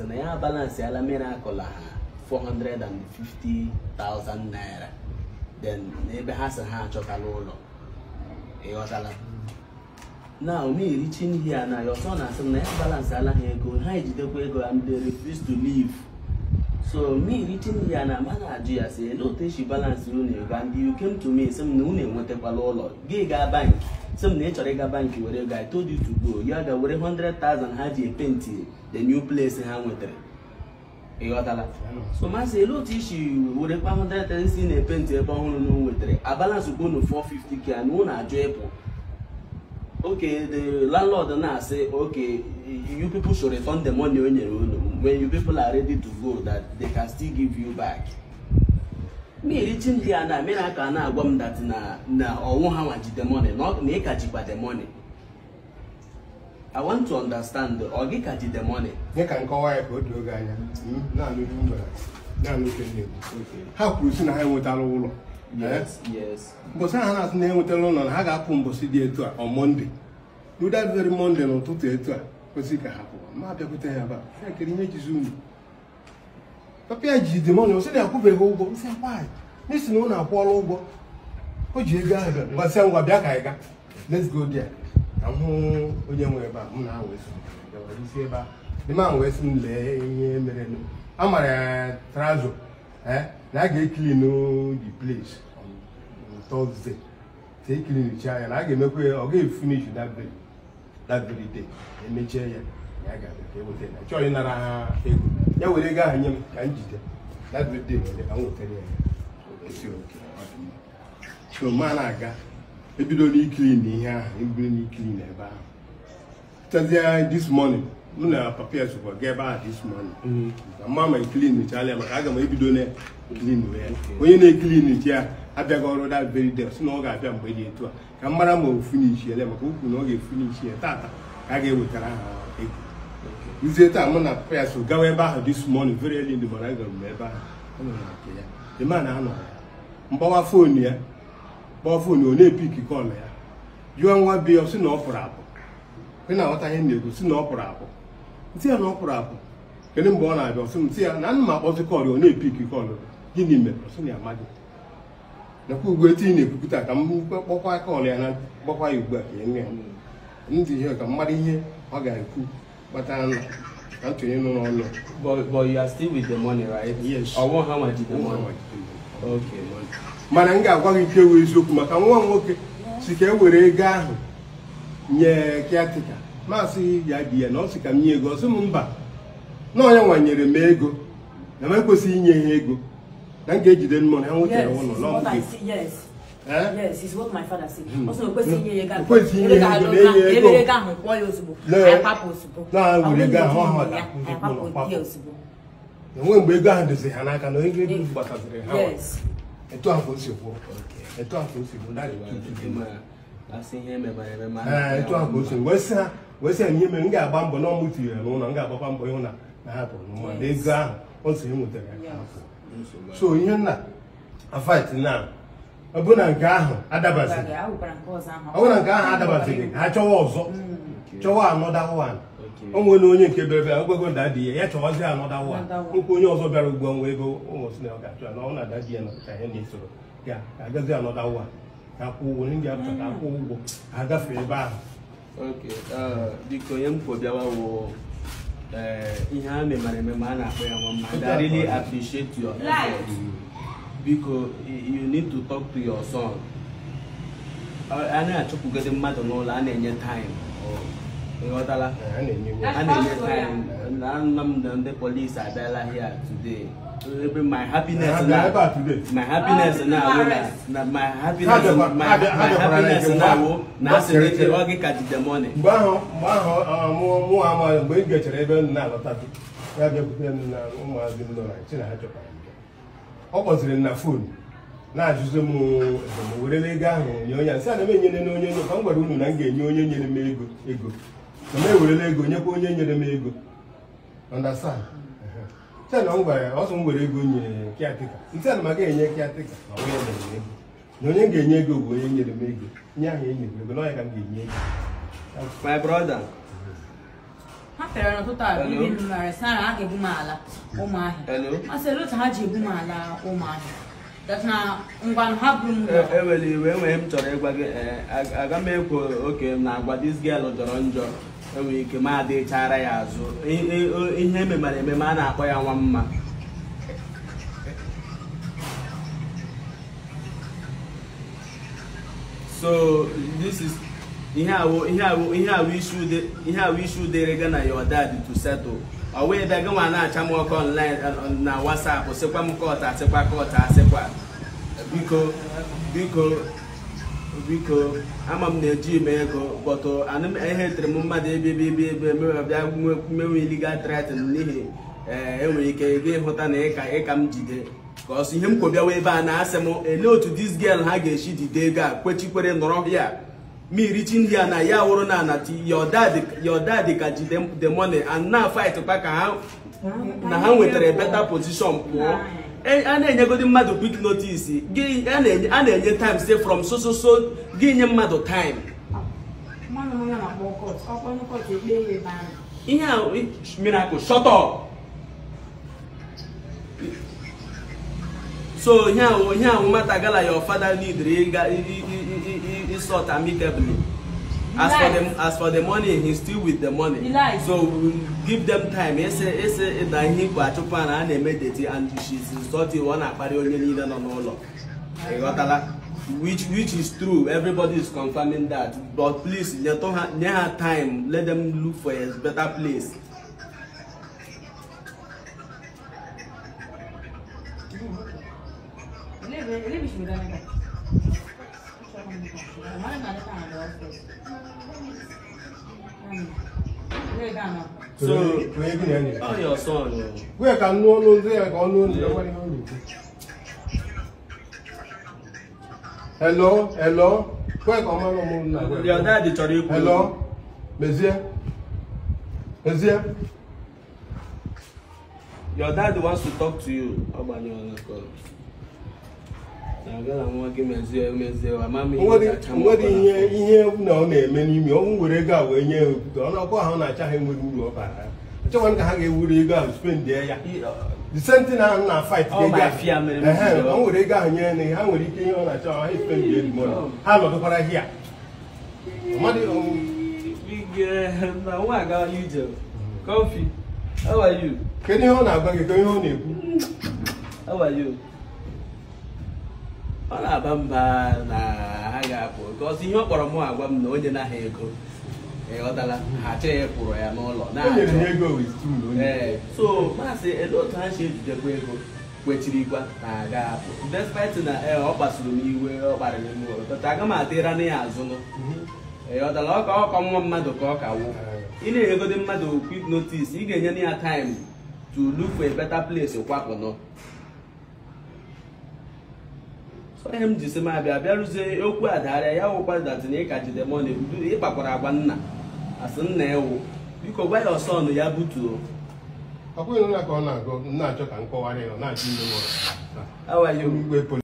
balance na ya balance ala mena akola 450,000 naira then ebe ha se ha achọtala ụlọ ịghọtala now me reaching here na your son asị na ya balance ala ha ego ha ejidekwa ego and they refuse to leave. So me reaching here na mana ajụ ya say no te she balance unu ego and you came to me say na unu enwetakwala ụlọ gị ga bank some na ịchọrọ ịga bank were ego I told you to go ya ga were 100,000 ha ji paint the new place ha nwetara ịghọtala. So ma say no te she were 100,000 si na paint ebe ọhụrụ na nwetara a balance go no 450k and unu ajụ ịpụ. Okay, the landlord now say, okay, you people should return the money on your own. When you people are ready to go, that they can still give you back. Me reaching here now, me I can now go that na or won't have the money, not make a cheaper the money. I want to understand or get the money. You can call it good to guy. Now looking okay. How could you know what all? Yes, yes. But I have name with alone on Hagapumbo City on Monday. Do that very Monday on 2 because it can happen. My people tell you about I can make you soon. Papa, the money was in a couple of go. Say why? Miss Nona Paulo. What you got? But some were back. Let's go there. I'm home when you're about now. The man was in there. I'm a trouser. I get clean the place on Thursday. Take clean the chair and I get make way or get finish that very day. And make chair. I got the table then. I join that yeah, we got him and that very day when I will tell you. So man I got if you don't need clean here, you bring clean about. This morning. Muna prepare to get back this morning. Mama clean the child, but I can maybe don't clean when you clean it here. I beg all that very day. So no, I am ready to. Camera will finish here. Who no get finish here. Tata, I get with her. You say that I'm not prepare to go back this morning very early in the morning. I go remember. The man I know. Mbawa phone here. Mbawa phone you need pick call here. You want be also no problem. When I want to end you, see no problem. See no problem. Can you born out of some see and my also call you no pick call. Give me me, so near Maggie. The cool waiting if you put a why call and why you work young. Into here come muddy here, I got cool. But I'm to you no. But you are still with the money, right? Yes. I want how much is the money? Okay. Mananga going to kill with you, Macan okay. She can wear a gown. Yeah, caretaker. Massy, the idea, no, she can near go some back. No, I want you to make go. The man was seeing your ego. Then get you then money. I want to yes. Yes, it's what my father said. Also, a question you got. When we got to say, and I can only do but yes. A 12 was your work. A 12 was your I see him about Western Yemen got bamboo no muti alone and got bamboo on a happen. They got also him with the so you're not a fight now. A Bunanga, Adabasi. I want to go Adabasi. I chose another one. Oh, when you came back, I will go that day. Yet was there another one. Who also very one way go almost now got to an honor that year. Yeah, I got there another one. I got free bar. Okay, because young Kobiawa I really appreciate your effort because you need to talk to your son. I know to get the matter no any time. And the police are there here today. My happiness now. My happiness now. My happiness now. Now, so they all get the money. Opposite in the phone. Now, just the more really got you. Son, I mean, you know, you come with you and get you and me ego. The may really go, you go in the ego. Understand? Tell on by also with a good caretaker. Instead of my getting a caretaker. No, you get you go in the ego. Yeah, you know, I can get you. My brother, After a total, even Marasana, I gave Mala, oh my. I said, look, Haji Bumala, oh my. That's now one half room. Emily, when we am to I got me okay now, but this girl of the Ronjo, we came out the Tarayazo. In him, my man, I buy a 1 month. So this is here we should regana your dad to settle. Away the go na chamo online na WhatsApp or sekwa mukota sekwa because amam na ji me go but anem ehetre mumma de me legal threat ni enwe ike ge hota na e ka mjide because him ko bia we ba na asem hello to this girl ha ga shi dide ga kwechikwere noro here me reaching here na ya woro na your dad ka jide the money and now fight back na ha wetere better position po and enye go di madu quick notice gi and enye time say from so gi nye madu time man na boko opo no ko ti de we ban ihe miracle shut up. So here Matagala, your father need sort amicably. As for the money, he's still with the money. So we'll give them time. Yes, that he got to plan and immediately, and she's insulting one which is true. Everybody is confirming that. But please, you don't have time. Let them look for a better place. So, oh, your son. Where can no one there go? Hello. Where come on? Your dad is already. Hello, Monsieur. Your dad wants to talk to you about your call. What do you know? Many would go when you don't know how much I would do about it. So one can would go spend there. The same I'm not fighting. Oh, my family. How would they go and how would he came on a child? I spend the money. How about what I hear? Money now what got you, Joe? Coffee. How are you? Can you now go home? How are you? Ona bamba na haga po because ihe okporo mu agwa m na onye na ha ego odala ha che pụrụ ya n'ụlọ na ego is true so ma say elotu ha she ejide kwa ego kwechirikwa na aga po despite na ọ kpasuru n'iwe ọ kpara n'ime ụlọ but aga m adịra na ya azụ no odala ọ nwa mmadụ ka ọ ka wụ ị na-ego dị mmadụ quick notice ị ga-enye ya time to look for a better place kwapụ no. So I'm just a man, I say, oh, quite I open that in a catch the money, do a paparabana as a nail. You could buy your son, the Yabutu. I will not go, not joke and go away or not. How are you? With